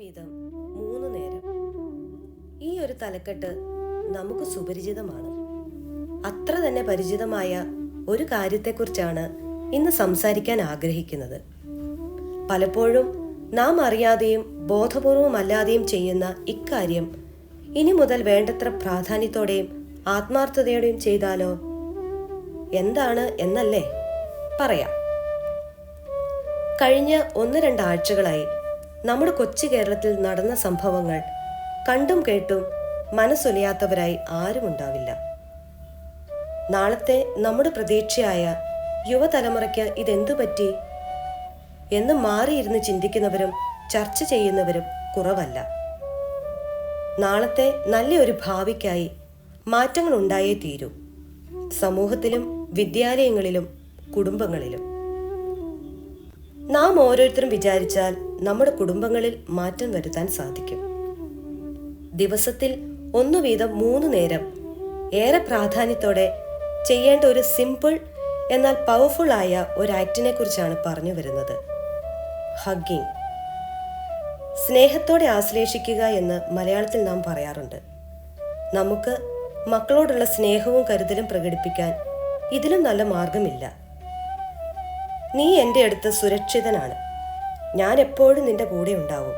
വീതം 3 നേരം. ഈ ഒരു തലക്കെട്ട് നമുക്ക് സുപരിചിതമാണ്. അത്ര തന്നെ പരിചിതമായ ഒരു കാര്യത്തെക്കുറിച്ചാണ് ഇന്ന് സംസാരിക്കാൻ ആഗ്രഹിക്കുന്നത്. പലപ്പോഴും നാം അറിയാതെയും ബോധപൂർവമല്ലാതെയും ചെയ്യുന്ന ഇക്കാര്യം ഇനി മുതൽ വേണ്ടത്ര പ്രാധാന്യത്തോടെയും ആത്മാർത്ഥതയോടെയും ചെയ്താലോ? എന്താണ് എന്നല്ലേ പറയാം. കഴിഞ്ഞ 1-2 ആഴ്ചകളായി നമ്മുടെ കൊച്ചു കേരളത്തിൽ നടന്ന സംഭവങ്ങൾ കണ്ടും കേട്ടും മനസ്സൊലിയാത്തവരായി ആരുമുണ്ടാവില്ല. നാളത്തെ നമ്മുടെ പ്രതീക്ഷയായ യുവതലമുറയ്ക്ക് ഇതെന്തു പറ്റി എന്ന് മാറിയിരുന്ന് ചിന്തിക്കുന്നവരും ചർച്ച ചെയ്യുന്നവരും കുറവല്ല. നാളത്തെ നല്ലൊരു ഭാവിക്കായി മാറ്റങ്ങൾ ഉണ്ടായേ തീരൂ, സമൂഹത്തിലും വിദ്യാലയങ്ങളിലും കുടുംബങ്ങളിലും. നാം ഓരോരുത്തരും വിചാരിച്ചാൽ നമ്മുടെ കുടുംബങ്ങളിൽ മാറ്റം വരുത്താൻ സാധിക്കും. ദിവസത്തിൽ 1 വീതം 3 നേരം ഏറെ പ്രാധാന്യത്തോടെ ചെയ്യേണ്ട ഒരു സിമ്പിൾ എന്നാൽ പവർഫുൾ ആയ ഒരു ആക്ടിനെ കുറിച്ചാണ് പറഞ്ഞു വരുന്നത്. ഹഗ്ഗിങ്. സ്നേഹത്തോടെ ആശ്ലേഷിക്കുക എന്ന് മലയാളത്തിൽ നാം പറയാറുണ്ട്. നമുക്ക് മക്കളോടുള്ള സ്നേഹവും കരുതലും പ്രകടിപ്പിക്കാൻ ഇതിലും നല്ല മാർഗമില്ല. നീ എൻ്റെ അടുത്ത് സുരക്ഷിതനാണ്, ഞാൻ എപ്പോഴും നിന്റെ കൂടെ ഉണ്ടാവും,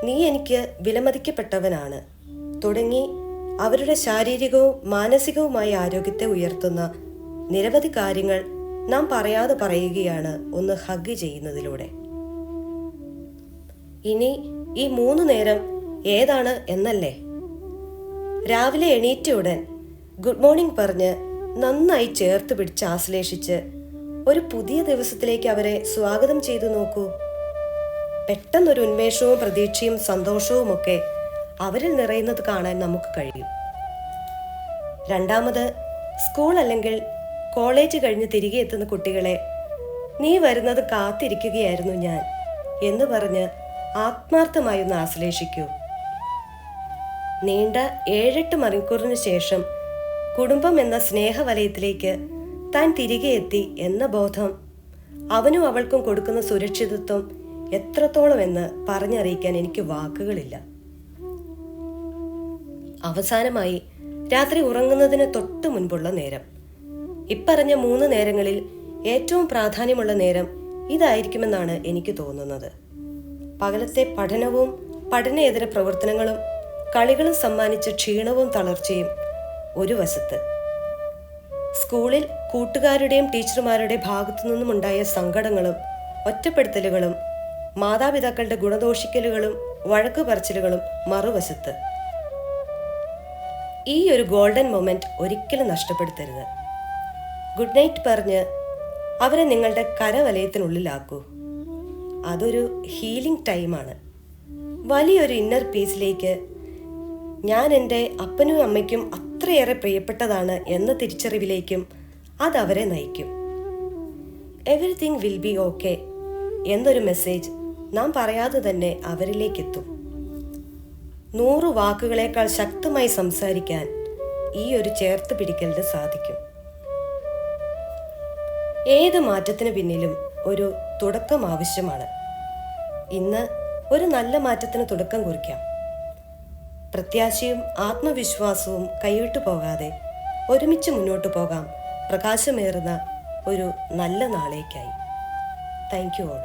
നീ എനിക്ക് വിലമതിക്കപ്പെട്ടവനാണ് തുടങ്ങി അവരുടെ ശാരീരികവും മാനസികവുമായ ആരോഗ്യത്തെ ഉയർത്തുന്ന നിരവധി കാര്യങ്ങൾ നാം പറയാതെ പറയുകയാണ് ഒന്ന് ഹഗ് ചെയ്യുന്നതിലൂടെ. ഇനി ഈ 3 നേരം ഏതാണ് എന്നല്ലേ? രാവിലെ എണീറ്റ ഉടൻ ഗുഡ് മോർണിംഗ് പറഞ്ഞ് നന്നായി ചേർത്ത് പിടിച്ച് ആശ്ലേഷിച്ച് ഒരു പുതിയ ദിവസത്തിലേക്ക് അവരെ സ്വാഗതം ചെയ്തു നോക്കൂ. പെട്ടെന്നൊരു ഉന്മേഷവും പ്രതീക്ഷയും സന്തോഷവും ഒക്കെ അവരിൽ നിറയുന്നത് കാണാൻ നമുക്ക് കഴിയും. രണ്ടാമത്, സ്കൂൾ അല്ലെങ്കിൽ കോളേജ് കഴിഞ്ഞ് തിരികെ എത്തുന്ന കുട്ടികളെ നീ വരുന്നത് കാത്തിരിക്കുകയായിരുന്നു ഞാൻ എന്ന് പറഞ്ഞ് ആത്മാർത്ഥമായി ഒന്ന് ആശ്ലേഷിക്കൂ. നീണ്ട 7-8 മണിക്കൂറിന് ശേഷം കുടുംബം എന്ന സ്നേഹവലയത്തിലേക്ക് താൻ തിരികെ എത്തി എന്ന ബോധം അവനും അവൾക്കും കൊടുക്കുന്ന സുരക്ഷിതത്വം എത്രത്തോളം എന്ന് പറഞ്ഞറിയിക്കാൻ എനിക്ക് വാക്കുകളില്ല. അവസാനമായി, രാത്രി ഉറങ്ങുന്നതിന് തൊട്ട് മുൻപുള്ള നേരം. ഇപ്പറഞ്ഞ 3 നേരങ്ങളിൽ ഏറ്റവും പ്രാധാന്യമുള്ള നേരം ഇതായിരിക്കുമെന്നാണ് എനിക്ക് തോന്നുന്നത്. പകലത്തെ പഠനവും പഠനേതര പ്രവർത്തനങ്ങളും കളികളും സമ്മാനിച്ച ക്ഷീണവും തളർച്ചയും ഒരു വശത്ത്, സ്കൂളിൽ കൂട്ടുകാരുടെയും ടീച്ചർമാരുടെ ഭാഗത്തു നിന്നുമുണ്ടായ സങ്കടങ്ങളും ഒറ്റപ്പെടുത്തലുകളും മാതാപിതാക്കളുടെ ഗുണദോഷിക്കലുകളും വഴക്കു പറച്ചിലുകളും മറുവശത്ത്. ഈ ഒരു ഗോൾഡൻ മൊമെന്റ് ഒരിക്കലും നഷ്ടപ്പെടുത്തരുത്. ഗുഡ് നൈറ്റ് പറഞ്ഞ് അവരെ നിങ്ങളുടെ കരവലയത്തിനുള്ളിലാക്കൂ. അതൊരു ഹീലിംഗ് ടൈമാണ്. വലിയൊരു ഇന്നർ പീസിലേക്ക് ഞാൻ എൻ്റെ അപ്പനും അമ്മയ്ക്കും അത്രയേറെ പ്രിയപ്പെട്ടതാണ് എന്ന തിരിച്ചറിവിലേക്കും അതവരെ നയിക്കും. എവറിത്തിങ് വിൽ ബി ഓക്കെ എന്നൊരു മെസ്സേജ് നാം പറയാതെ തന്നെ അവരിലേക്കെത്തും. 100 വാക്കുകളേക്കാൾ ശക്തമായി സംസാരിക്കാൻ ഈ ഒരു ചേർത്ത് പിടിക്കലിന് സാധിക്കും. ഏത് മാറ്റത്തിന് പിന്നിലും ഒരു തുടക്കം ആവശ്യമാണ്. ഇന്ന് ഒരു നല്ല മാറ്റത്തിന് തുടക്കം കുറിക്കാം. പ്രത്യാശയും ആത്മവിശ്വാസവും കൈവിട്ടു പോകാതെ ഒരുമിച്ച് മുന്നോട്ട് പോകാം പ്രകാശമേറുന്ന ഒരു നല്ല നാളേക്കായി. Thank you all.